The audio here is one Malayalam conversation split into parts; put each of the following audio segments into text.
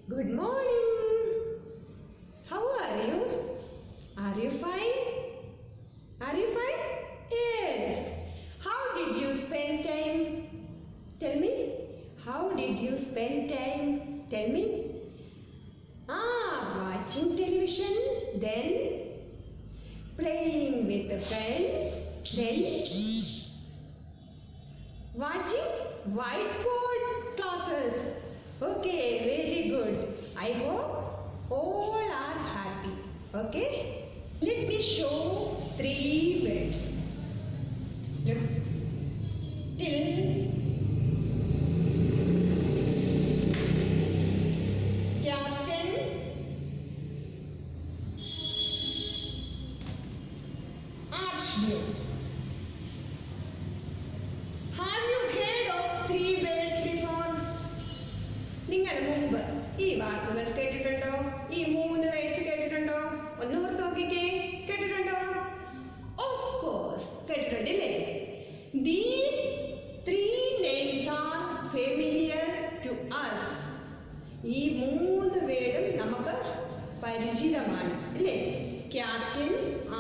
Good morning. How are you? Are you fine? Are you fine? Yes. How did you spend time? Tell me. How did you spend time? Tell me. Watching television, then playing with the friends, then watching whiteboard classes. Okay, very good. I hope all are happy. Okay? Let me show three words. Look. Till, captain, archduke. Have you heard of three words before? നിങ്ങൾ മുമ്പ് ഈ വാക്കുകൾ കേട്ടിട്ടുണ്ടോ? ഈ മൂന്ന് വേർഡ്സ് കേട്ടിട്ടുണ്ടോ? ഒന്ന് ഓർത്ത് നോക്കിക്കേ. കേട്ടിട്ടുണ്ടോ? ഓഫ് കോഴ്സ് കേട്ടിട്ടുണ്ടല്ലേ? These three names are familiar to us. ഈ മൂന്ന് വേർഡും നമുക്ക് പരിചിതമാണ് അല്ലേ? Captain,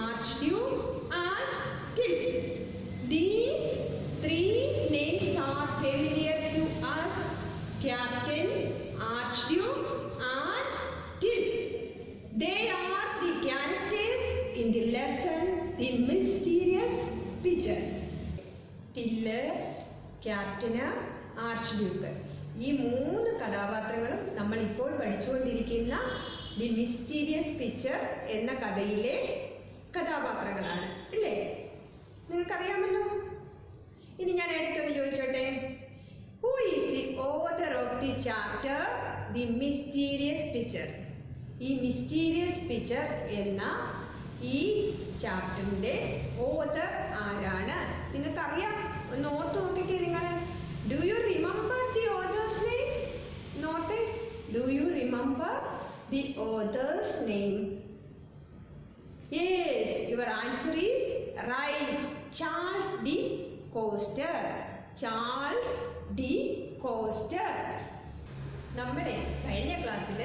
archduke and till. These three names are familiar to us. Captain, Archduke and Till. They are the characters in the lesson The Mysterious Picture. Till, Captain, Archduke. ഈ മൂന്ന് കഥാപാത്രങ്ങളും നമ്മൾ ഇപ്പോൾ പഠിച്ചുകൊണ്ടിരിക്കുന്ന ദി മിസ്റ്റീരിയസ് പിക്ചർ എന്ന കഥയിലെ കഥാപാത്രങ്ങളാണ് അല്ലേ? നിങ്ങൾക്കറിയാമല്ലോ. ഇനി ഞാൻ ഇടയ്ക്കൊന്ന് ചോദിച്ചോട്ടെ, who is the author of the chapter The Mysterious Picture? ഈ മിസ്റ്റീരിയസ് പിക്ചർ എന്ന ഈ ചാപ്റ്ററിൻ്റെ ഓതർ ആരാണ്? നിങ്ങൾക്കറിയാം? ഒന്ന് ഓർത്ത് നോക്കിക്കേ നിങ്ങൾ. Do you remember the author's name? Note. Do you remember the author's name? Yes, your answer is right. Charles D. Coster. Charles D. Coster. നമ്മുടെ കഴിഞ്ഞ ക്ലാസ്സിൽ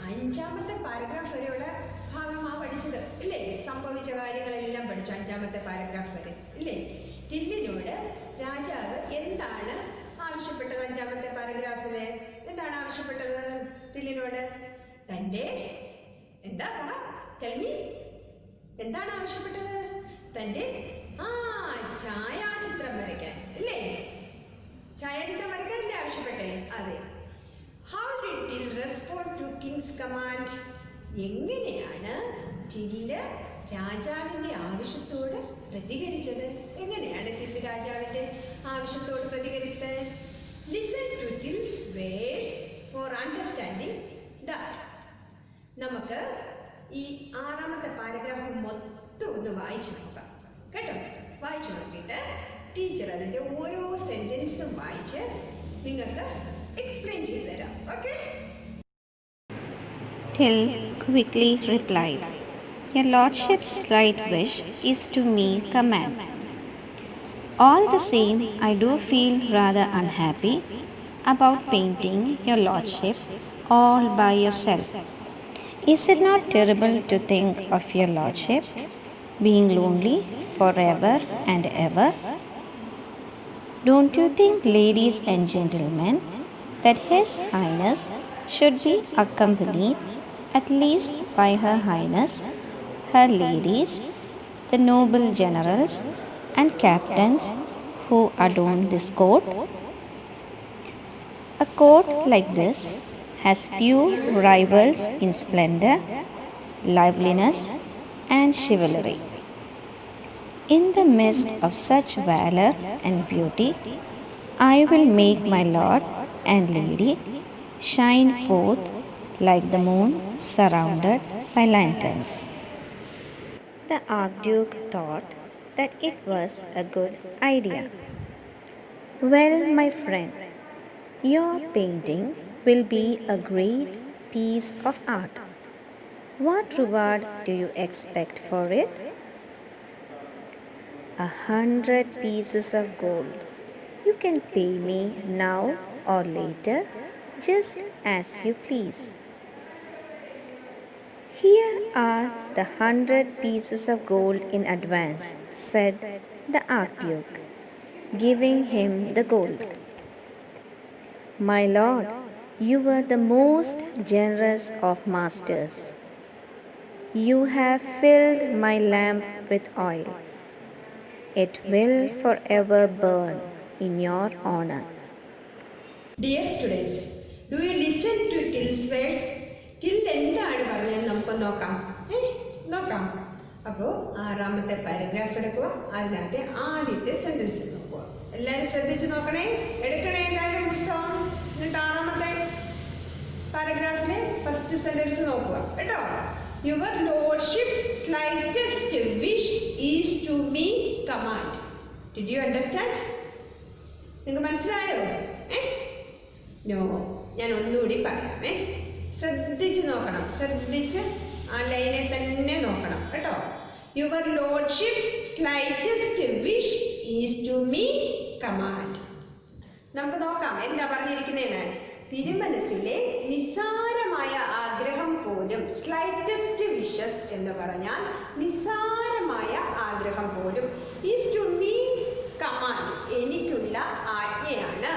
5ാമത്തെ പാരഗ്രാഫ് വരെയുള്ള ഭാഗമാണ് പഠിച്ചത് ഇല്ലേ? സംഭവിച്ച കാര്യങ്ങളെല്ലാം പഠിച്ചു 5ാമത്തെ പാരഗ്രാഫ് വരെ ഇല്ലേ? ടില്ലിനോട് രാജാവ് എന്താണ് ആവശ്യപ്പെട്ടത്? 5ാമത്തെ പാരഗ്രാഫിൽ എന്താണ് ആവശ്യപ്പെട്ടത് ടില്ലിനോട്? തൻ്റെ എന്താ പറ, ടെൽമി. എന്താണ് ആവശ്യപ്പെട്ടത്? തൻ്റെ ഛായാചിത്രം വരയ്ക്കാൻ അല്ലേ? ഛായാചിത്രം വരയ്ക്കാനല്ലേ ആവശ്യപ്പെട്ടേ? അതെ. How did Till respond to king's command? എങ്ങനെയാണ് ടില്ല് രാജാവിൻ്റെ ആവശ്യത്തോട് പ്രതികരിച്ചത്? എങ്ങനെയാണ് ടില്ല് രാജാവിൻ്റെ ആവശ്യത്തോട് പ്രതികരിച്ചത്? Listen to Till's words for understanding that. നമുക്ക് ഈ 6ാമത്തെ പാരഗ്രാഫ് മൊത്തം ഒന്ന് വായിച്ചു നോക്കാം കേട്ടോ. വായിച്ചു നോക്കിയിട്ട് ടീച്ചർ അതിൻ്റെ ഓരോ സെൻറ്റൻസും വായിച്ച് നിങ്ങൾക്ക് എക്സ്പ്ലെയിൻ ചെയ്തു തരാം. Okay? Till quickly replied, "Your lordship's slight wish is to me command. All the same, I do feel rather unhappy about painting your lordship all by yourself. Is it not terrible to think of your lordship being lonely forever and ever? Don't you think, ladies and gentlemen, that His Highness should be accompanied at least by Her Highness, her ladies, the noble generals and captains who adorn this court? A court like this has few rivals in splendor, liveliness, and chivalry. In the midst of such valor and beauty, I will make my lord and lady shine forth like the moon surrounded by lanterns." The Archduke thought that it was a good idea. "Well, my friend, your painting will be a great piece of art. What reward do you expect for it?" 100 pieces of gold. You can pay me now or later just as you please. Here are the 100 pieces of gold in advance, said the Archduke, giving him the gold. My lord, you were the most generous of masters. You have filled my lamp with oil. It will forever burn in your honor. Dear students, do you listen to Till's words? Till എന്താണ് പറഞ്ഞത് നമുക്ക് നോക്കാം. നോക്കാം. അപ്പോൾ 6ാമത്തെ പാരഗ്രാഫ് എടുക്കുക. അതിനകത്തെ ആദ്യത്തെ സെന്റൻസ് നോക്കുക. എല്ലാവരും ശ്രദ്ധിച്ച് നോക്കണേ. എടുക്കണേ എല്ലാവരും പുസ്തകം. എന്നിട്ട് 6ാമത്തെ പാരഗ്രാഫിലെ ഫസ്റ്റ് സെന്റൻസ് നോക്കുക കേട്ടോ. Your lordship slightest wish is to me command. Did you understand? നിങ്ങൾക്ക് മനസ്സിലായോ? നോ, ഞാൻ ഒന്നുകൂടി പറയാമേ. ശ്രദ്ധിച്ച് നോക്കണം. ശ്രദ്ധിച്ച് ആ ലൈനെ തന്നെ നോക്കണം കേട്ടോ. Your lordship slightest wish is to me command. നമുക്ക് നോക്കാം എന്താ പറഞ്ഞിരിക്കുന്നതെന്നാണ്. തിരുമനസ്സിലെ നിസ്സാരമായ ആഗ്രഹം പോലും, സ്ലൈറ്റസ്റ്റ് വിഷസ് എന്ന് പറഞ്ഞാൽ നിസ്സാരമായ ആഗ്രഹം പോലും, ഈസ് ടു മീ കമാൻഡ്, എനിക്കുള്ള ആജ്ഞയാണ്.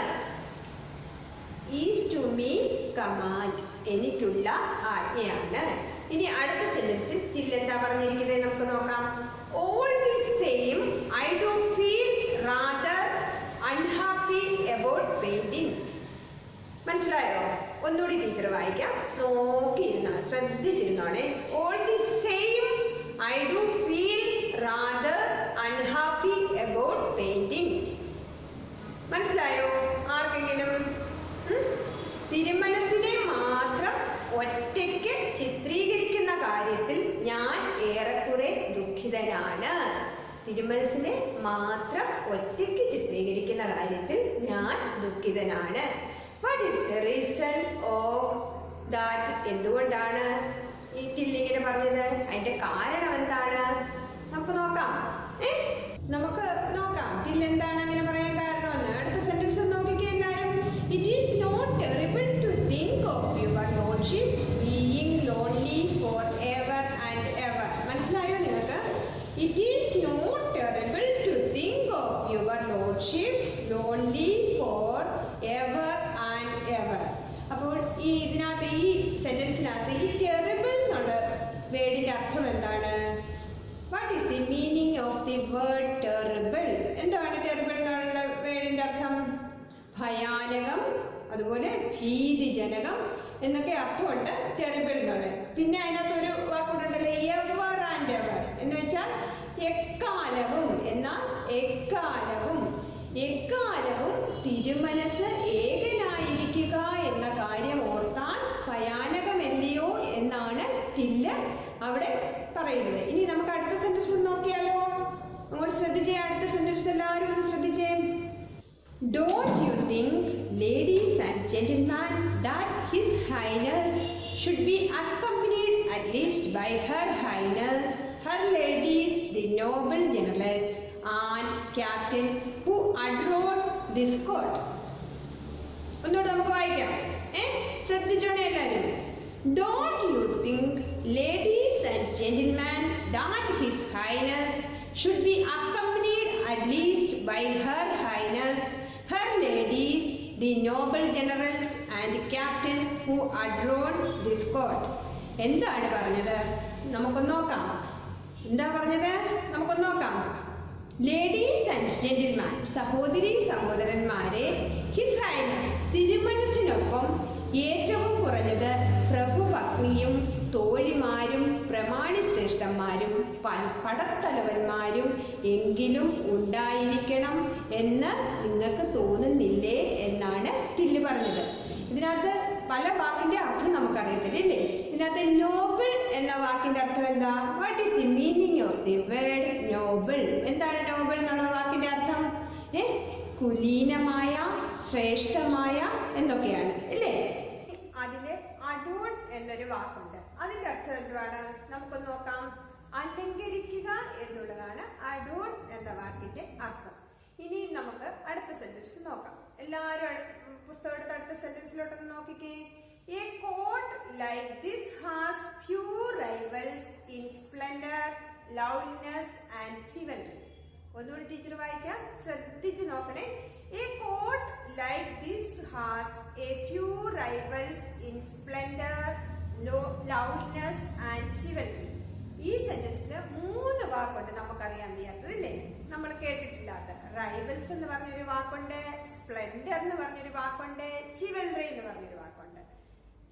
ഈസ് ടു മീ കമാൻഡ്, എനിക്കുള്ള ആജ്ഞയാണ്. ഇനി അടുത്ത സെന്റൻസിൽ തില്ലെന്താ പറഞ്ഞിരിക്കുന്നത് നമുക്ക് നോക്കാം. All the same I do feel rather unhappy about painting. മനസ്സിലായോ? ഒന്നുകൂടി ടീച്ചർ വായിക്കാം. നോക്കിയിരുന്നാണ്, ശ്രദ്ധിച്ചിരുന്നാണേ. All the same I do feel rather unhappy about painting. മനസ്സിലായോ ആർക്കെങ്കിലും? തിരുമനസ്സിനെ മാത്രം ഒറ്റയ്ക്ക് ചിത്രീകരിക്കുന്ന കാര്യത്തിൽ ഞാൻ ഏറെക്കുറെ ദുഃഖിതനാണ്. തിരുമനസ്സിനെ മാത്രം ഒറ്റയ്ക്ക് ചിത്രീകരിക്കുന്ന കാര്യത്തിൽ ഞാൻ ദുഃഖിതനാണ്. What is the reason of that? എന്തുകൊണ്ടാണ് ഈ തില്ലിങ്ങനെ പറഞ്ഞത്? അതിന്റെ കാരണം എന്താണ്? നമുക്ക് നോക്കാം. നമുക്ക് നോക്കാം തില്ലെന്താണ് അങ്ങനെ പറയാൻ കാരണമെന്ന്. അടുത്ത സെന്റൻസ് നോക്കിക്കേ എല്ലാവരും. It is not terrible to think of your lordship being lonely forever and ever. മനസ്സിലായോ നിങ്ങൾക്ക്? It is not terrible to think of your lordship lonely forever and ever. അപ്പോൾ ഈ ഇതിനകത്ത് ഈ സെന്റൻസിനകത്ത് ഈ ടെറിബിൾ എന്നുള്ള വേർഡിന്റെ അർത്ഥം എന്താണ്? What is the meaning of the word terrible? എന്താണ് ടെറിബിൾ എന്നുള്ള വേർഡിന്റെ അർത്ഥം? ഭയാനകം, അതുപോലെ ഭീതിജനകം എന്നൊക്കെ അർത്ഥമുണ്ട് ടെറിബിൾ എന്നുള്ളത്. പിന്നെ അതിനകത്ത് ഒരു വാക്കുണ്ടല്ലോ, എവർ ആൻഡ് എവർ എന്ന് വെച്ചാൽ എക്കാലവും. എന്നാൽ എക്കാലവും എക്കാലവും തിരുമനസ് ഏകനായിരിക്കുക എന്ന കാര്യം ഓർത്താൻ ഭയാനകമല്ലയോ എന്നാണ് തില്ല് അവിടെ പറയുന്നത്. ഇനി നമുക്ക് അടുത്ത സെന്റൻസ് നോക്കിയാലോ? അങ്ങോട്ട് ശ്രദ്ധിച്ചേ. അടുത്ത സെന്റൻസ് എല്ലാവരും ഒന്ന് ശ്രദ്ധിച്ചേ. Don't you think, ladies and gentlemen, that His Highness should be accompanied at least by Her Highness, her ladies, the noble generals and captain who adorn this court? ഒന്നുകൂടെ നമുക്ക് വായിക്കാം. ശ്രദ്ധിച്ചോണേ എല്ലാവരും. Don't you think, ladies and gentlemen, that His Highness should be accompanied at least by Her Highness, her ladies, the noble generals and captain who adorn this court? എന്താണ് പറഞ്ഞത്? നമുക്കൊന്ന് നോക്കാം. എന്താ പറഞ്ഞത്? നമുക്കൊന്ന് നോക്കാം. ലേഡീസ് ആൻഡ് ജെന്റിൽമാൻ, സഹോദരി സഹോദരന്മാരെ, ഹിസ് ഹൈനസ് തിരുമനസിനൊപ്പം ഏറ്റവും കുറഞ്ഞത് പ്രഭുപത്നിയും തോഴിമാരും പ്രമാണി ശ്രേഷ്ഠന്മാരും പടത്തലവന്മാരും എങ്കിലും ഉണ്ടായിരിക്കണം എന്ന് നിങ്ങൾക്ക് തോന്നുന്നില്ലേ എന്നാണ് തില്ല് പറഞ്ഞത്. ഇതിനകത്ത് പല വാക്കിന്റെ അർത്ഥം നമുക്കറിയത്തില്ല ഇല്ലേ? ഇതിനകത്ത് നോബിൾ എന്ന വാക്കിന്റെ അർത്ഥം എന്താ? What is the meaning of the word Noble? എന്താണ് നോബിൾ എന്നുള്ള വാക്കിന്റെ അർത്ഥം? കുലീനമായ, ശ്രേഷ്ഠമായ എന്നൊക്കെയാണ് അല്ലേ? അതില് അഡോൺ എന്നൊരു വാക്കുണ്ട്. അതിന്റെ അർത്ഥം എന്താണ്? നമുക്കൊന്ന് നോക്കാം. അലങ്കരിക്കുക എന്നുള്ളതാണ് അഡോൺ എന്ന വാക്കിന്റെ അർത്ഥം. ഇനി നമുക്ക് അടുത്ത സെന്റൻസ് നോക്കാം. എല്ലാവരും പുസ്തകം എടുത്ത് അടുത്ത സെന്റൻസ് സെന്റൻസിലോട്ടൊന്ന് നോക്കിക്കേ. A court like this has few rivals in splendor, loveliness and chivalry. ഒന്നുകൂടി ടീച്ചർ വായിക്കാം, ശ്രദ്ധിച്ചു നോക്കണേ. A court like this has a few rivals in splendor, loveliness and chivalry. ഈ സെന്റൻസിന് 3 വാക്കുണ്ട് നമുക്കറിയാൻ വയ്യാത്തത് ഇല്ലേ, നമ്മൾ കേട്ടിട്ടില്ലാത്ത. റൈവൽസ് എന്ന് പറഞ്ഞൊരു വാക്കുണ്ട്, സ്പ്ലെൻഡർ എന്ന് പറഞ്ഞൊരു വാക്കുണ്ട്, ചിവൽറി എന്ന് പറഞ്ഞൊരു വാക്കുണ്ട്.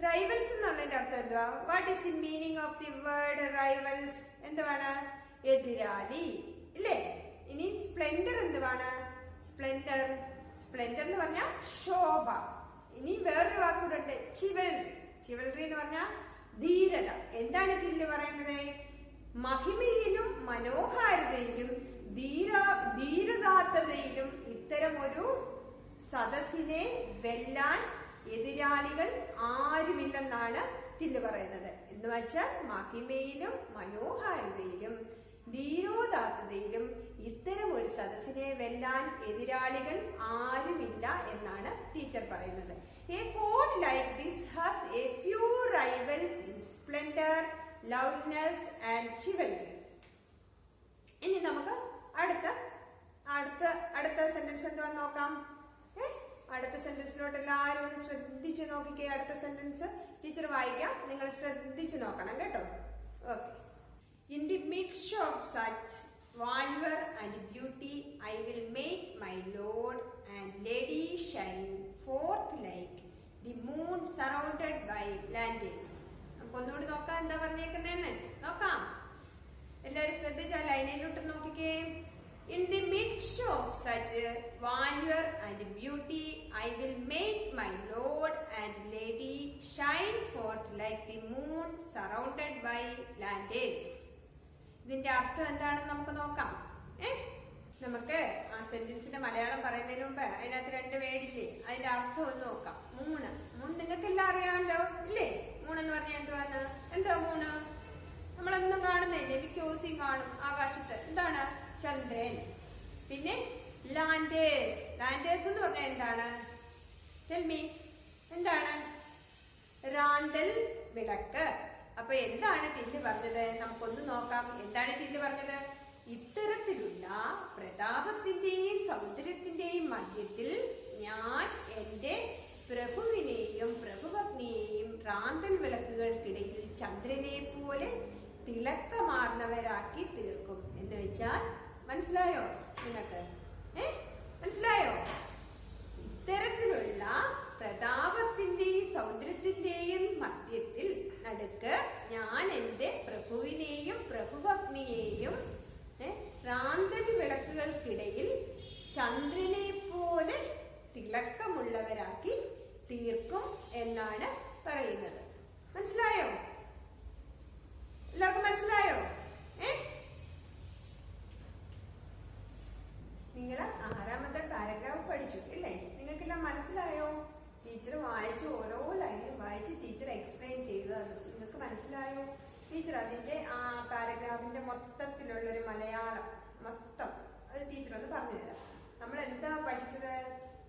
റൈവൽസ് എന്നുള്ളതിന്റെ അർത്ഥം എന്തുവാ? What is the meaning of the word rivals? എന്തുവാണ്? എതിരാളി ഇല്ലേ. ഇനി സ്പ്ലെൻഡർ എന്തുവാണ്? സ്പ്ലെൻഡർ എന്ന് പറഞ്ഞാൽ ശോഭ. ഇനി വേറൊരു വാക്കുകൂടെ, ചിവൽറി. ചിവൽറി എന്ന് പറഞ്ഞാൽ ധീരത. എന്താണ് ഇതിൽ പറയുന്നത്? മഹിമയിലും മനോഹാരിതയിലും ധീരതാർത്ഥതയിലും ഇത്തരം ഒരു സദസ്സിനെ വെല്ലാൻ എതിരാളികൾ ആരുമില്ലെന്നാണ് ടില്ല് പറയുന്നത്. എന്ന് വെച്ചാൽ മഹിമയിലും മനോഹാരിതയിലും ധീരോദാത്തതയിലും ഇത്തരം ഒരു സദസ്സിനെ വെല്ലാൻ എതിരാളികൾ ആരുമില്ല എന്നാണ് ടീച്ചർ പറയുന്നത്. A court like this has a few rivals in splendor, loveliness and chivalry. ഇനി നമുക്ക് അടുത്ത സെന്റൻസ് എന്താന്ന് നോക്കാം. അടുത്ത സെന്റൻസിലോട്ട് എല്ലാവരും ഒന്ന് ശ്രദ്ധിച്ചു നോക്കിക്കേ. അടുത്ത സെന്റൻസ് ടീച്ചർ വായിക്കാം, നിങ്ങൾ ശ്രദ്ധിച്ചു നോക്കണം കേട്ടോ. Okay. In the midst of such valor and beauty, I will make my lord and lady shine forth like the moon surrounded by lanterns. നമുക്ക് ഒന്നുകൂടി നോക്കാം എന്താ പറഞ്ഞേക്കുന്നതെന്ന് നോക്കാം. എല്ലാവരും ശ്രദ്ധിച്ച ലൈനിലോട്ട് നോക്കിക്കേ. In the midst of such valor and beauty, I will make my lord and lady shine forth like the moon surrounded by lanterns. ഇതിന്റെ അർത്ഥം എന്താണെന്ന് നമുക്ക് നോക്കാം. നമുക്ക് ആ സെന്റൻസിന്റെ മലയാളം പറയുന്നതിന് മുമ്പ് അതിനകത്ത് 2 വേർഡില്ലേ, അതിന്റെ അർത്ഥം ഒന്ന് നോക്കാം. മൂണ് നിങ്ങൾക്കെല്ലാം അറിയാമല്ലോ ഇല്ലേ? മൂണെന്ന് പറഞ്ഞാൽ എന്തുവാന്ന്? എന്താ മൂണ്? നമ്മളൊന്നും കാണുന്നില്ലേ, മിക്കോസിയും കാണും ആകാശത്ത്. എന്താണ്? ചന്ദ്രൻ. പിന്നെ ലാൻഡേഴ്സ് എന്ന് പറഞ്ഞാൽ എന്താണ്? ടെൽമി, എന്താണ്? റാന്തൽ വിളക്ക്. അപ്പൊ എന്താണ് ടില്ല് പറഞ്ഞത്? നമുക്കൊന്ന് നോക്കാം. എന്താണ് ടില്ല് പറഞ്ഞത്? ഇത്തരത്തിലുള്ള പ്രതാപത്തിന്റെയും സൗന്ദര്യത്തിന്റെയും മധ്യത്തിൽ ഞാൻ എന്റെ പ്രഭുവിനെയും പ്രഭുപത്നിയെയും റാന്തൽ വിളക്കുകൾക്കിടയിൽ ചന്ദ്രനെ പോലെ തിളക്കമാർന്നവരാക്കി തീർക്കും. എന്ന് വെച്ചാൽ മനസ്സിലായോ നിങ്ങൾക്ക്? മനസ്സിലായോ? ഇത്തരത്തിലുള്ള പ്രതാപത്തിന്റെയും സൗന്ദര്യത്തിന്റെയും മധ്യത്തിൽ നടുക്ക് ഞാൻ എന്റെ പ്രഭുവിനെയും പ്രഭുപത്നിയെയും റാന്തൽ വിളക്കുകൾക്കിടയിൽ ചന്ദ്രനെ പോലെ തിളക്കമുള്ളവരാക്കി തീർക്കും എന്നാണ് പറയുന്നത്. മനസ്സിലായോ? എല്ലാവർക്കും മനസ്സിലായോ? നിങ്ങൾ 6ാമത്തെ പാരഗ്രാഫ് പഠിച്ചു ഇല്ലേ? നിങ്ങൾക്കെല്ലാം മനസ്സിലായോ? ടീച്ചർ വായിച്ചു, ഓരോ ലൈനും വായിച്ച് ടീച്ചർ എക്സ്പ്ലെയിൻ ചെയ്തത് നിങ്ങൾക്ക് മനസ്സിലായോ? ടീച്ചർ അതിന്റെ ആ പാരഗ്രാഫിന്റെ മൊത്തത്തിലുള്ളൊരു മലയാളം മൊത്തം അത് ടീച്ചർ ഒന്ന് പറഞ്ഞുതരാം. നമ്മൾ എന്താ പഠിച്ചത്?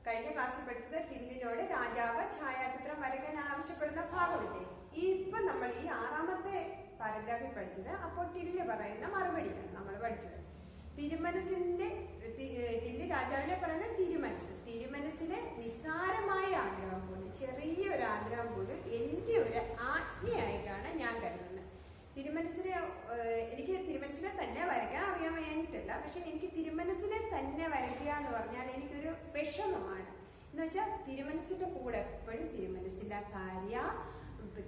കഴിഞ്ഞ ക്ലാസ്സിൽ പഠിച്ചത് ടില്ലിനോട് രാജാവ് ഛായാചിത്രം വരയ്ക്കാൻ ആവശ്യപ്പെടുന്ന ഭാഗമില്ലേ? ഇപ്പൊ നമ്മൾ ഈ 6ാമത്തെ പാരഗ്രാഫിൽ പഠിച്ചത് അപ്പോൾ ടില്ല് പറയുന്ന മറുപടിയാണ് നമ്മൾ പഠിച്ചത്. ടില്ല് രാജാവിനെ പറയുന്ന തിരുമനസ്സിലെ നിസ്സാരമായ ആഗ്രഹം പോലും, ചെറിയൊരു ആഗ്രഹം പോലും എന്റെ ഒരു ആജ്ഞയായിട്ടാണ് ഞാൻ കരുതുന്നത്. എനിക്ക് തിരുമനസ്സിനെ തന്നെ വരയ്ക്കാൻ അറിയാൻ വേണ്ടിയിട്ടല്ല, പക്ഷെ എനിക്ക് തിരുമനസ്സിനെ തന്നെ വരയ്ക്കുക എന്ന് പറഞ്ഞാൽ എനിക്കൊരു വിഷമമാണ്. എന്ന് വെച്ചാൽ തിരുമനസ്സിന്റെ കൂടെ എപ്പോഴും തിരുമനസ്സിന്റെ ഭാര്യ,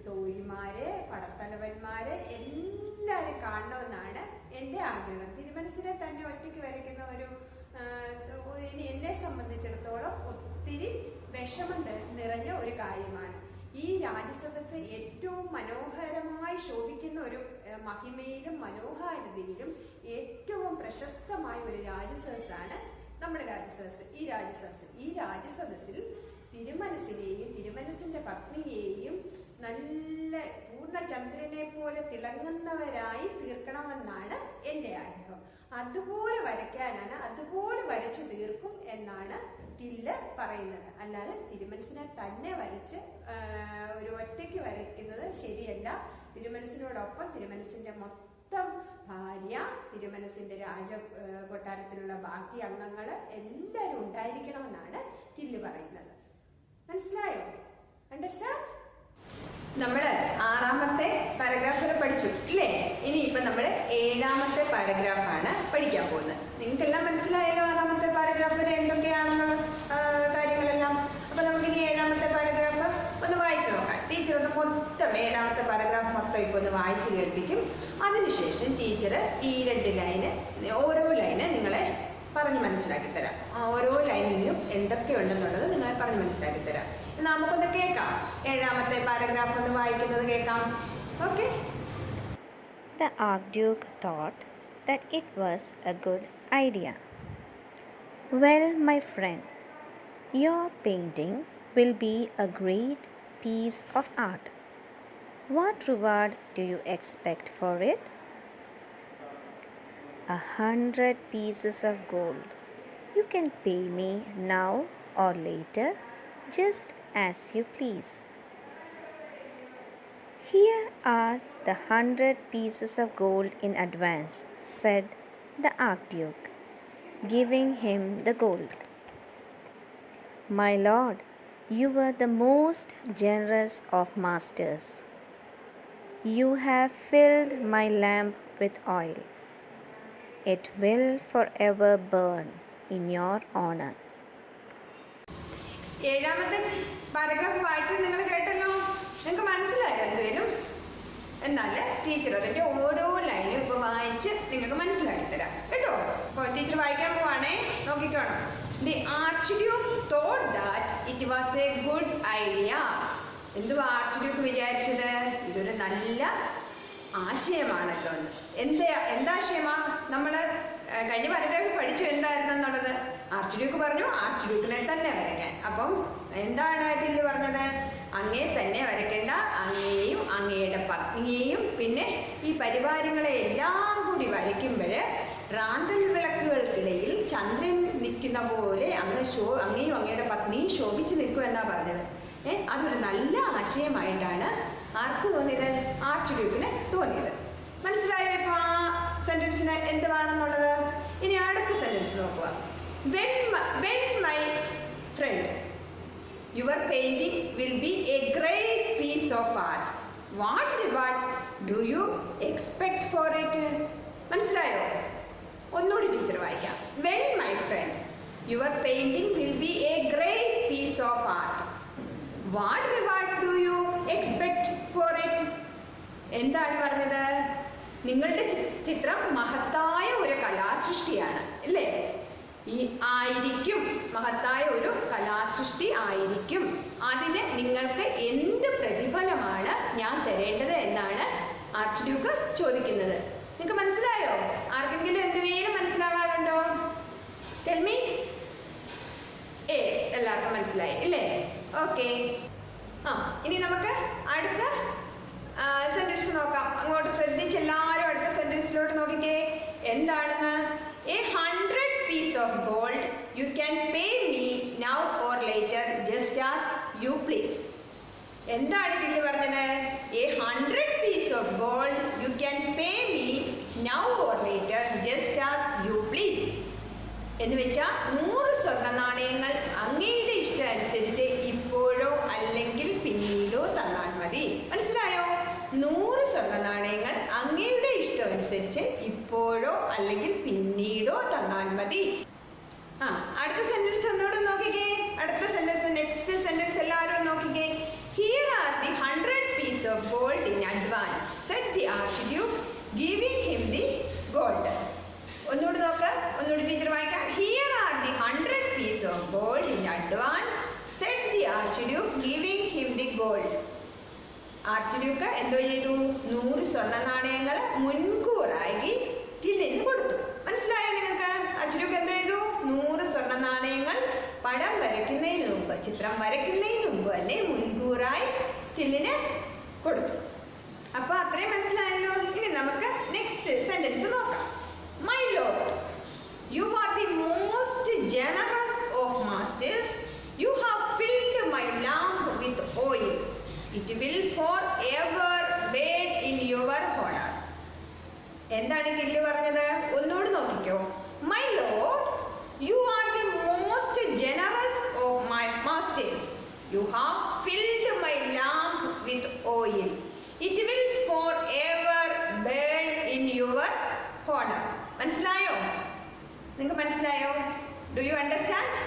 തോഴിമാര്, പടത്തലവന്മാര് എല്ലാരും കാണണമെന്നാണ് എന്റെ ആഗ്രഹം. തിരുമനസ്സിനെ തന്നെ ഒറ്റയ്ക്ക് വരയ്ക്കുന്ന ഇനി എന്നെ സംബന്ധിച്ചിടത്തോളം ഒത്തിരി വിഷമം നിറഞ്ഞ ഒരു കാര്യമാണ്. ഈ രാജസദസ് ഏറ്റവും മനോഹരമായി ശോഭിക്കുന്ന ഒരു മഹിമയിലും മനോഹാരിതയിലും ഏറ്റവും പ്രശസ്തമായ ഒരു രാജസദസ്സാണ് നമ്മുടെ രാജസദസ്. ഈ രാജസദസ്സിൽ തിരുമനസ്സിനെയും തിരുമനസ്സിന്റെ പത്നിയെയും നല്ല പൂർണ്ണചന്ദ്രനെ പോലെ തിളങ്ങുന്നവരായി തീർക്കണമെന്നാണ് എന്റെ ആഗ്രഹം. അതുപോലെ വരയ്ക്കാനാണ്, അതുപോലെ വരച്ചു തീർക്കും എന്നാണ് ടില്ല് പറയുന്നത്. അല്ലാതെ തിരുമനസിനെ തന്നെ വരച്ച് ഒരു ഒറ്റയ്ക്ക് വരയ്ക്കുന്നത് ശരിയല്ല. തിരുമനസിനോടൊപ്പം തിരുമനസിന്റെ മൊത്തം ഭാര്യ, തിരുമനസിന്റെ കൊട്ടാരത്തിലുള്ള ബാക്കി അംഗങ്ങള് എല്ലാവരും ഉണ്ടായിരിക്കണമെന്നാണ് ടില്ല് പറയുന്നത്. മനസ്സിലായോ? അണ്ടർസ്റ്റാൻഡ്? നമ്മള് 6ാമത്തെ പാരഗ്രാഫ് വരെ പഠിച്ചു ഇല്ലേ? ഇനിയിപ്പൊ നമ്മള് 7ാമത്തെ പാരഗ്രാഫാണ് പഠിക്കാൻ പോകുന്നത്. നിങ്ങൾക്കെല്ലാം മനസ്സിലായല്ലോ 6ാമത്തെ പാരഗ്രാഫ് വരെ എന്തൊക്കെയാണെന്നുള്ള കാര്യങ്ങളെല്ലാം. അപ്പൊ നമുക്കിനി 7ാമത്തെ പാരഗ്രാഫ് ഒന്ന് വായിച്ചു നോക്കാം. ടീച്ചർ അത് മൊത്തം 7ാമത്തെ പാരഗ്രാഫ് മൊത്തം ഇപ്പൊ ഒന്ന് വായിച്ചു കേൾപ്പിക്കും. അതിനുശേഷം ടീച്ചർ ഈ 2 ലൈന്, ഓരോ ലൈന് നിങ്ങളെ പറഞ്ഞ് മനസ്സിലാക്കി തരാം. ഓരോ ലൈനിലും എന്തൊക്കെയുണ്ടെന്നുള്ളത് നിങ്ങളെ പറഞ്ഞ് മനസ്സിലാക്കി തരാം. നമുക്കൊന്ന് കേൾക്കാം. 7ാമത്തെ പാരഗ്രാഫ് ഒന്ന് വായിക്കുന്നത് കേൾക്കാം. Okay. The Archduke thought that it was a good idea. Well, my friend, your painting will be a great piece of art. What reward do you expect for it? 100 pieces of gold. You can pay me now or later, just as you please. Here are the 100 pieces of gold in advance, said the Archduke, giving him the gold. My lord, you were the most generous of masters. You have filled my lamp with oil. It will forever burn in your honor. 7ാമത്തെ പാരഗ്രാഫ് വായിച്ചത് നിങ്ങൾ കേട്ടല്ലോ. നിങ്ങൾക്ക് മനസ്സിലായോ എന്തുവരും? എന്നാൽ ടീച്ചർ അതിന്റെ ഓരോ ലൈനും ഇപ്പൊ വായിച്ച് നിങ്ങൾക്ക് മനസ്സിലാക്കി തരാം കേട്ടോ. അപ്പോൾ ടീച്ചർ വായിക്കാൻ പോവാണേ, നോക്കിക്കോണം. The Archduke thought that it was a good idea. എന്തുവാ ആർച്ച്ഡ്യൂക്ക് വിചാരിച്ചത്? ഇതൊരു നല്ല ആശയമാണല്ലോ. എന്താശയമാ? നമ്മൾ കഴിഞ്ഞ പാരഗ്രാഫിൽ പഠിച്ചു എന്തായിരുന്നെന്നുള്ളത്. ആർച്ച്ഡ്യൂക്ക് പറഞ്ഞു ആർച്ച്ഡ്യൂക്കിനെ തന്നെ വരയ്ക്കാൻ. അപ്പം എന്താണ് ടില്ല് പറഞ്ഞത്? അങ്ങയെ തന്നെ വരയ്ക്കേണ്ട, അങ്ങയെയും അങ്ങയുടെ പത്നിയെയും പിന്നെ ഈ പരിവാരങ്ങളെ എല്ലാം കൂടി വരയ്ക്കുമ്പോൾ റാന്തൽ വിളക്കുകൾക്കിടയിൽ ചന്ദ്രൻ നിൽക്കുന്ന പോലെ അങ്ങയും അങ്ങയുടെ പത്നിയും ശോഭിച്ചു നിൽക്കും എന്നാ പറഞ്ഞത്. അതൊരു നല്ല ആശയമായിട്ടാണ് ആർക്ക് തോന്നിയത്? ആർച്ച്ഡ്യൂക്കിന് തോന്നിയത്. മനസ്സിലായോ ഇപ്പൊ ആ സെന്റൻസിന് എന്തുവാണെന്നുള്ളത്? ഇനി അടുത്ത സെന്റൻസ് നോക്കുക. When my friend, your painting will be a great piece of art. What reward do you expect for it? മനസ്സിലായോ? ഒന്നുകൂടി ടീച്ചർ വായിക്കാം. When my friend, your painting will be a great piece of art. What reward do you expect for it? എന്താണ് പറഞ്ഞത്? നിങ്ങളുടെ ചിത്രം മഹത്തായ ഒരു കലാസൃഷ്ടിയാണ് അല്ലേ? ഈ ആയിരിക്കും, മഹത്തായ ഒരു കലാസൃഷ്ടി ആയിരിക്കും. അതിന് നിങ്ങൾക്ക് എന്ത് പ്രതിഫലമാണ് ഞാൻ തരേണ്ടത് എന്നാണ് ആർച്ച്ഡ്യൂക്ക് ചോദിക്കുന്നത്. നിങ്ങൾക്ക് മനസ്സിലായോ? ആർക്കെങ്കിലും എന്തുവേലും മനസ്സിലാകാറുണ്ടോ? Tell me. യെസ്, എല്ലാവർക്കും മനസ്സിലായി അല്ലേ? ഓക്കെ. ഇനി നമുക്ക് അടുത്ത സെന്റൻസ് നോക്കാം. അങ്ങോട്ട് ശ്രദ്ധിച്ച് എല്ലാവരും അടുത്ത സെന്റൻസിലോട്ട് നോക്കിക്കേ. എന്താണെന്ന്? A 100 piece of gold, you can pay me now or later, just as you please. എന്താണ് ഇതിൽ പറഞ്ഞത്? A 100 piece of gold, you can pay me now or later, just as you please. എന്ന് വെച്ചാൽ 100 സ്വർണ്ണ നാണയങ്ങൾ അങ്ങയുടെ ഇഷ്ടം അനുസരിച്ച് ഇപ്പോഴോ അല്ലെങ്കിൽ പിന്നീടോ തന്നാൽ മതി. മനസ്സിലായോ? 100 സ്വർണ്ണ നാണയങ്ങൾ അങ്ങയുടെ ഇഷ്ടം അനുസരിച്ച് ഇപ്പോഴോ അല്ലെങ്കിൽ പിന്നീടോ തന്നാൽ മതി. അടുത്ത സെന്റൻസ് ഒന്നുകൂടെ നോക്കിക്കേ. അടുത്ത സെന്റൻസ്, നെക്സ്റ്റ് സെന്റൻസ് എല്ലാവരും നോക്കിക്കേ. Here are the 100 pieces of gold in advance, said the Archduke, giving him the gold. ഒന്നുകൂടി നോക്ക്, ഒന്നുകൂടി ടീച്ചർ വായിക്കാം. Here are the 100 pieces of gold in advance, said the Archduke, giving him the gold. Archduke എന്തോ ചെയ്തു? 100 സ്വർണ്ണ നാണയങ്ങൾ മുൻകൂറായി ടില്ലിന് കൊടുത്തു. മനസ്സിലായോ നിങ്ങൾക്ക്? ആർച്ച്ഡ്യൂക്ക് എന്തോ ചെയ്തു? 100 സ്വർണ്ണ നാണയങ്ങൾ പടം വരയ്ക്കുന്നതിന് മുമ്പ്, ചിത്രം വരയ്ക്കുന്നതിന് മുമ്പ് തന്നെ മുൻകൂറായി ടില്ലിന് കൊടുത്തു. അപ്പൊ അത്രയും മനസ്സിലായല്ലോ. ഇനി നമുക്ക് നെക്സ്റ്റ് സെന്റൻസ് നോക്കാം. My lord, you are the most generous of masters. is, you have filled my lamp with oil. It will forever burn in your honor. എന്താണ് കില്ല് പറഞ്ഞത്? ഒന്നുകൂടി നോക്കിക്കോ. My Lord, you are the most generous of my masters. You have filled my lamp with oil. It will forever burn in your honor. മനസ്സിലായോ? നിങ്ങൾക്ക് മനസ്സിലായോ? Do you understand?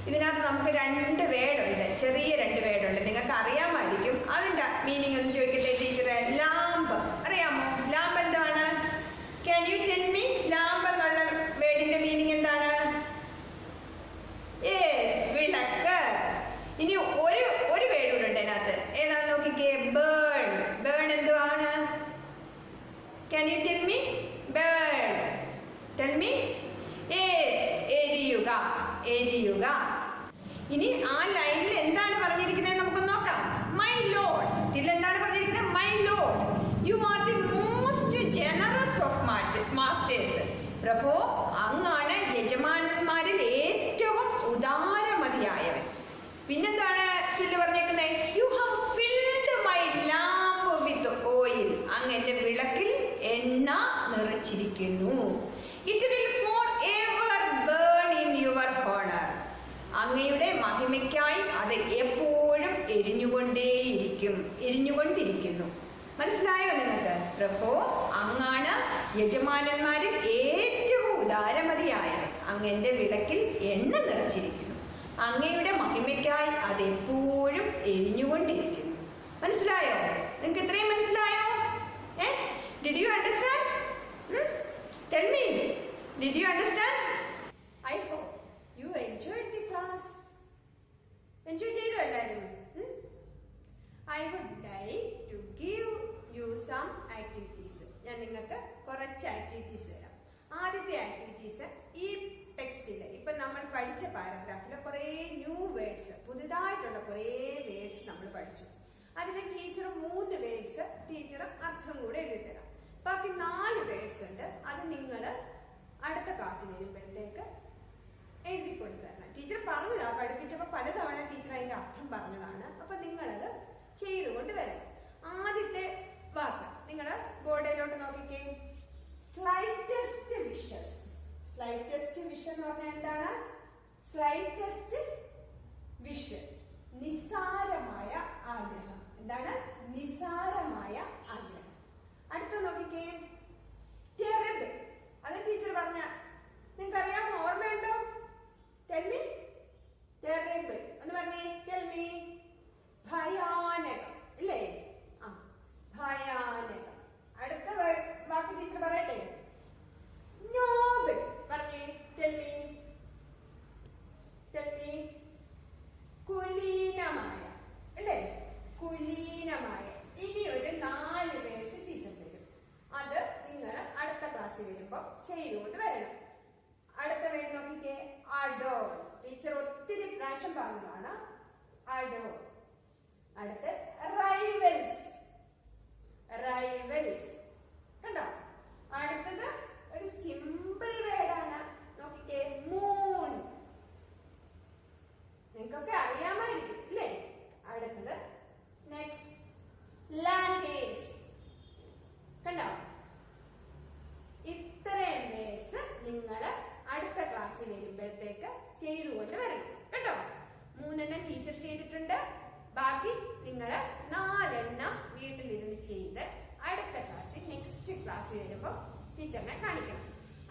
ഇതിനകത്ത് നമുക്ക് രണ്ട് വേർഡുണ്ട്, ചെറിയ രണ്ട് വേർഡുണ്ട്. നിങ്ങൾക്ക് അറിയാമായിരിക്കും. അതിൻ്റെ മീനിങ് ഒന്ന് ചോദിക്കട്ടെ ടീച്ചറെ. ലാമ്പ് അറിയാമോ? ലാമ്പ് എന്താണ്? Can you tell me? Lamp എന്നുള്ള വേർഡിന്റെ മീനിങ് എന്താണ്? യെസ്, വിളക്ക്. ഇനി ഒരു വേർഡ് കൂടെ ഉണ്ട് അതിനകത്ത്. ഏതാണ് നോക്കിക്കേ? ബേൺ. ബേൺ എന്തുവാണ്? Can you tell me? Burn. Tell me. Yes, എരിയുക. എരിയുക. ഇനി ആ ലൈനിൽ എന്താണ് പറഞ്ഞിരിക്കുന്നത് നമുക്ക് നോക്കാം. My lord. ഇതിൽ എന്താണ് പറഞ്ഞിരിക്കുന്നത്? My lord, you are the most generous of masters. പ്രഭു, അങ്ങാണ് യജമാനന്മാരിൽ ഏറ്റവും ഉദാരമതിയായവൻ. പിന്നെന്താണ് ഇതിൽ പറഞ്ഞിരിക്കുന്നത്? You have filled my lamp with oil. അങ്ങ് എൻ്റെ വിളക്കിൽ എണ്ണ നിറച്ചിരിക്കുന്നു. It will forever burn in your honour. അങ്ങയുടെ മഹിമയ്ക്കായി അത് എപ്പോഴും എരിഞ്ഞുകൊണ്ടിരിക്കുന്നു. മനസ്സിലായോ നിങ്ങൾക്ക്? പ്രഭു, അങ്ങാണ് യജമാനന്മാരിൽ ഏറ്റവും ഉദാരമതിയായവൻ. അങ്ങ് എൻ്റെ വിളക്കിൽ എണ്ണ നിറച്ചിരിക്കുന്നു. അങ്ങയുടെ മഹിമയ്ക്കായി അത് എപ്പോഴും എരിഞ്ഞുകൊണ്ടിരിക്കുന്നു. മനസ്സിലായോ? നിങ്ങൾക്ക് ഇത്രയും മനസ്സിലായോ? Did you understand? Tell me, did you understand? I hope you enjoyed the class. Enjoy ചെയ്തോ എല്ലാവരും? I would like to give you some activities. ഞാൻ നിങ്ങൾക്ക് കുറച്ച് ആക്ടിവിറ്റീസ് തരാം. ആദ്യത്തെ ആക്ടിവിറ്റീസ്, ഈ ടെക്സ്റ്റിൽ ഇപ്പം നമ്മൾ പഠിച്ച പാരഗ്രാഫിൽ കുറേ ന്യൂ വേർഡ്സ്, പുതുതായിട്ടുള്ള കുറേ വേർഡ്സ് നമ്മൾ പഠിച്ചു. അതിൽ ടീച്ചർ 3 വേർഡ്സ് ടീച്ചർ അർത്ഥം കൂടെ എഴുതി തരാം. ബാക്കി 4 വേർഡ്സ് ഉണ്ട്. അത് നിങ്ങൾ അടുത്ത ക്ലാസ്സിൽ വരുമ്പോഴത്തേക്ക് എഴുതിക്കൊണ്ട് തരണം. ടീച്ചർ പറഞ്ഞതാണ്, പഠിപ്പിച്ചപ്പോൾ പലതവണ ടീച്ചർ അതിൻ്റെ അർത്ഥം പറഞ്ഞതാണ്. അപ്പം നിങ്ങളത് ചെയ്തുകൊണ്ട് വരണം. ആദ്യത്തെ വാക്ക് നിങ്ങൾ ബോർഡിലോട്ട് നോക്കിക്കേ. Slightest wishes. സ്ലൈറ്റസ്റ്റ് വിഷ് എന്ന് പറഞ്ഞാൽ എന്താണ്? സ്ലൈറ്റസ്റ്റ് വിഷ്, നിസ്സാരമായ ആഗ്രഹം. എന്താണ്? നിസ്സാരമായ ആഗ്രഹം. അടുത്ത നോക്കിക്കേ. ടെറിബിൾ. അത് ടീച്ചർ പറഞ്ഞ നിങ്ങൾക്ക് അറിയാമോ? ഓർമ്മയുണ്ടോ? Tell me. ടെറിബിൾ എന്ന് പറഞ്ഞേ. Tell me. ഭയാനകം ഇല്ലേ? ആ, ഭയാനകം. അടുത്ത വാക്ക് ടീച്ചർ പറയട്ടെ. നോബിൾ പറഞ്ഞേ. Tell me. Tell me. കുലീനമായ അല്ലേ? കുലീനമായ. ഇനി ഒരു 4 വേർഡ്സ് ടീച്ചർ തരും. അത് നിങ്ങൾ അടുത്ത ക്ലാസ്സിൽ വരുമ്പോൾ ചെയ്തുകൊണ്ട് വരണം. അടുത്ത വേർഡ് നോക്കിക്കേ. അഡോർ. ടീച്ചർ ഒത്തിരി പ്രാവശ്യം പറഞ്ഞതാണ്. അഡോർ. അടുത്ത് റൈവൽസ്. റൈവൽസ് കണ്ടോ? അടുത്തത് ഒരു സിമ്പിൾ വേർഡാണ്. നോക്കിക്കേ. മൂൺ. നിങ്ങൾക്കൊക്കെ അറിയാമായിരിക്കും ഇല്ലേ? അടുത്തത് നെക്സ്റ്റ് ലാൻഡേഴ്സ്. കണ്ടോ? ഇത്രയും വേർഡ്സ് നിങ്ങൾ അടുത്ത ക്ലാസ്സിൽ വരുമ്പോഴത്തേക്ക് ചെയ്തുകൊണ്ട് വരണം കേട്ടോ. 3 ടീച്ചർ ചെയ്തിട്ടുണ്ട്. ബാക്കി നിങ്ങൾ 4 വീട്ടിലിരുന്ന് ചെയ്ത് അടുത്ത ക്ലാസ്സിൽ നെക്സ്റ്റ് ക്ലാസ്സിൽ വരുമ്പോൾ ടീച്ചറിനെ കാണിക്കണം.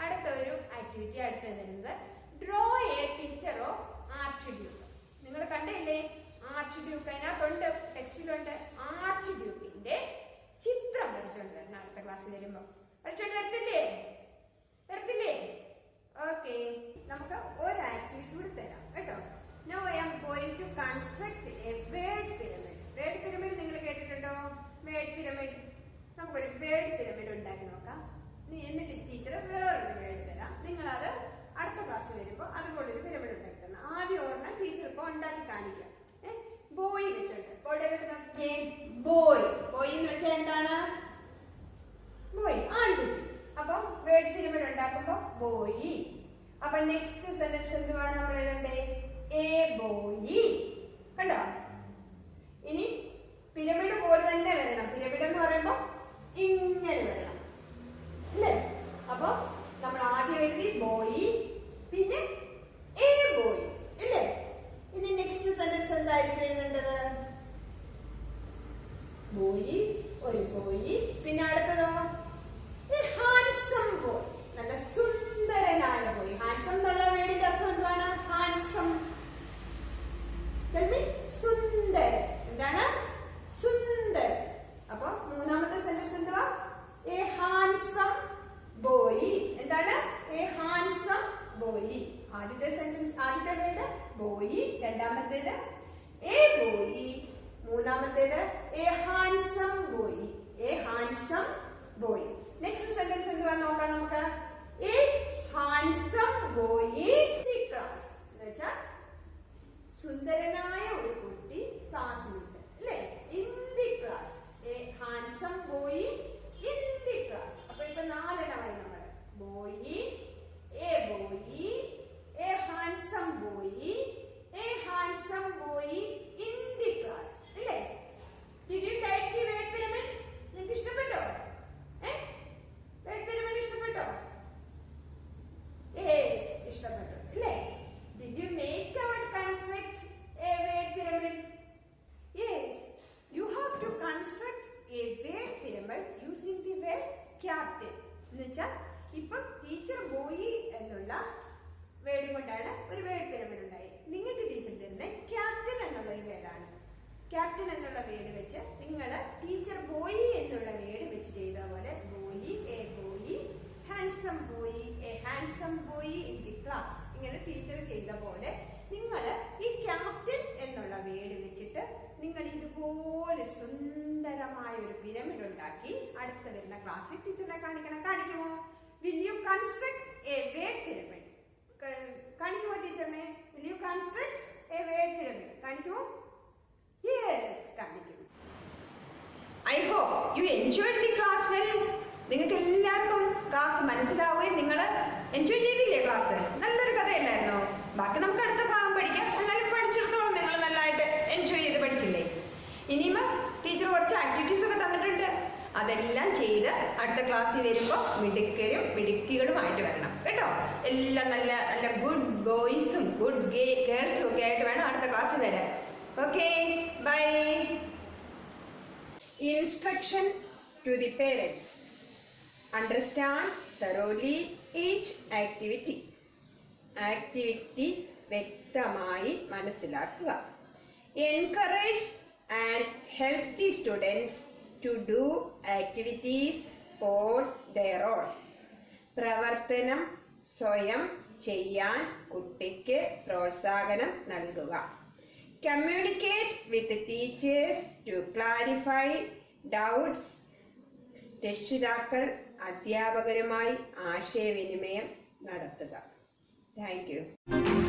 അടുത്ത ഒരു ആക്ടിവിറ്റി അടുത്ത് വരുന്നത് draw A picture of arch Duke. നിങ്ങൾ കണ്ടില്ലേ? ആർച്ച് ഡ്യൂക്ക് അതിനകത്തുണ്ട്, ടെക്സ്റ്റിലുണ്ട്. ആർച്ച് ഡ്യൂക്കിന്റെ ചിത്രം വരച്ചോണ്ട് വരണം അടുത്ത ക്ലാസ്സിൽ വരുമ്പോൾ. വരച്ചോണ്ട് വരത്തില്ലേ? വരത്തില്ലേ? ഓക്കെ, നമുക്ക് ഒരു ആക്ടിവിറ്റി കൂടി തരാം കേട്ടോ. Now I am going to construct a word pyramid. Word pyramid നിങ്ങൾ കേട്ടിട്ടുണ്ടോ? Word pyramid. നമുക്കൊരു word pyramid ഉണ്ടാക്കി നോക്കാം. എന്നിട്ട് ടീച്ചർ വേറൊരു വേർഡ് തരാം. നിങ്ങളത് അടുത്ത ക്ലാസ് വരുമ്പോൾ അതുപോലൊരു പിരമിഡ് ഉണ്ടാക്കി തരണം. ആദ്യം ഓർമ്മ ടീച്ചർ ഇപ്പോൾ ഉണ്ടാക്കി കാണിക്കാം. ബോയ് വെച്ചോണ്ട് ബോർഡിലോട്ട് നോക്കിയേ. ബോയ്. ബോയ് എന്ന് വെച്ചാൽ എന്താണ്? ബോയ്, ആൺകുട്ടി. അപ്പം വേർഡ് പിരമിഡ് ഉണ്ടാക്കുമ്പോൾ ബോയ്. അപ്പൊ നെക്സ്റ്റ് സെന്റൻസ് എന്തുവാണ് നമ്മൾ എഴുതണ്ടേ? A boy. കണ്ടോ? ഇനി പിരമിഡ് പോലെ തന്നെ വരണം. പിരമിഡ് എന്ന് പറയുമ്പോൾ ഇങ്ങനെ വരണം അല്ലേ? അപ്പൊ നമ്മൾ ആദ്യം എഴുതി ബോയ്, പിന്നെ എ ബോയ് അല്ലേ? ഇനി നെക്സ്റ്റ് സെന്റൻസ് എന്തായിരിക്കും എഴുതേണ്ടത്? ബോയ്, ഒരു ബോയ്, പിന്നെ അടുത്തതോ ഹാൻസം ബോയ്, നല്ല സുന്ദരനായ ബോയ്. ഹാൻസം എന്നുള്ള വേർഡിന്റെ അർത്ഥം എന്താണ്? ഹാൻസം, സുന്ദരൻ. എന്താണ്? സുന്ദരൻ. അപ്പൊ മൂന്നാമത്തെ സെന്റൻസ് എന്തുവാ? A handsome boy. എന്താണ്? A handsome boy. ആദ്യത്തെ സെന്റൻസ്, ആദ്യത്തെ വേർഡ് ബോയ്, രണ്ടാമത്തേത് എ ബോയ്, മൂന്നാമത്തേത് a handsome boy. A handsome boy. Next sentence എന്തുവാ നോക്കാം നമുക്ക്. A handsome boy the class എന്ന് വെച്ചാൽ സുന്ദരനായ ഒരു കുട്ടി ക്ലാസ്സിലുണ്ട് അല്ലേ? In the class. A handsome boy in the class. അപ്പൊ ഇപ്പൊ 4 എണ്ണമായി നമ്മള്. Boy, a boy, a handsome boy, a handsome boy in the class അല്ലേ? Did you like the word pyramid? നിങ്ങൾക്ക് ഇഷ്ടപ്പെട്ടോ? വേർഡ് പിരമിഡ് ഇഷ്ടപ്പെട്ടോ? Yes, ഇഷ്ടപ്പെട്ടു അല്ലേ? Did you make or construct a word pyramid? Yes, you have to construct a word pyramid using the word captain. എന്നുവെച്ചാൽ ഇപ്പം ടീച്ചർ ബോയ് എന്നുള്ള വേർഡ് കൊണ്ടാണ് ഒരു വേർഡ് പിരമിഡ് ഉണ്ടായി. നിങ്ങൾക്ക് ടീച്ചർ തരുന്നത് ക്യാപ്റ്റൻ എന്നുള്ള ഒരു വേർഡാണ്. ക്യാപ്റ്റൻ എന്നുള്ള വേർഡ് വെച്ച് നിങ്ങൾ ടീച്ചർ ബോയ് എന്നുള്ള വേർഡ് വെച്ച് ചെയ്ത പോലെ boy, a boy, handsome boy, a handsome boy in the class, ഇങ്ങനെ ടീച്ചർ ചെയ്ത പോലെ നിങ്ങൾ ഈ ക്യാപ്റ്റൻ എന്നുള്ള വേർഡ് വെച്ചിട്ട് നിങ്ങൾ ഇതുപോലെ സുന്ദരമായ ഒരു പിരമിഡ് ഉണ്ടാക്കി അടുത്ത വരുന്ന ക്ലാസ്സിൽ ടീച്ചറിനെ കാണിക്കണം. കാണിക്കുമോ? Will you construct a word pyramid? കാണിക്കുമോ ടീച്ചറിനെ? Will you construct a word pyramid? കാണിക്കുമോ? യെസ്, കാണിക്കും. I hope you enjoyed the class well. നിങ്ങൾക്ക് എല്ലാവർക്കും ക്ലാസ് മനസ്സിലാവുകയും നിങ്ങൾ എൻജോയ് ചെയ്തില്ലേ ക്ലാസ്? നല്ലൊരു കഥയല്ലായിരുന്നോ? ബാക്കി നമുക്ക് അടുത്ത ഭാഗം പഠിക്കാം. എല്ലാവരും പഠിച്ചിടത്തോളം നിങ്ങൾ നല്ലതായിട്ട് എൻജോയ് ചെയ്ത് പഠിച്ചില്ലേ? ഇനിയും ടീച്ചർ കുറച്ച് ആക്ടിവിറ്റീസ് ഒക്കെ തന്നിട്ടുണ്ട്. അതെല്ലാം ചെയ്ത് അടുത്ത ക്ലാസ്സിൽ വരുമ്പോൾ മിടുക്കരും മിടുക്കികളുമായിട്ട് വരണം കേട്ടോ. എല്ലാം നല്ല നല്ല ഗുഡ് ബോയ്സും ഗുഡ് ഗേൾസും ഒക്കെ ആയിട്ട് വേണം അടുത്ത ക്ലാസ്സിൽ വരാൻ. Okay, bye. Instruction to the parents. Understand thoroughly each activity. Activity വ്യക്തമായി മനസ്സിലാക്കുക. Encourage and help the students to do activities on their own. പ്രവർത്തനം സ്വയം ചെയ്യാൻ കുട്ടിക്ക് പ്രോത്സാഹനം നൽകുക. Communicate with the teachers to clarify doubts. രക്ഷിതാക്കൾ അധ്യാപകരുമായി ആശയവിനിമയം നടത്തുക. Thank you.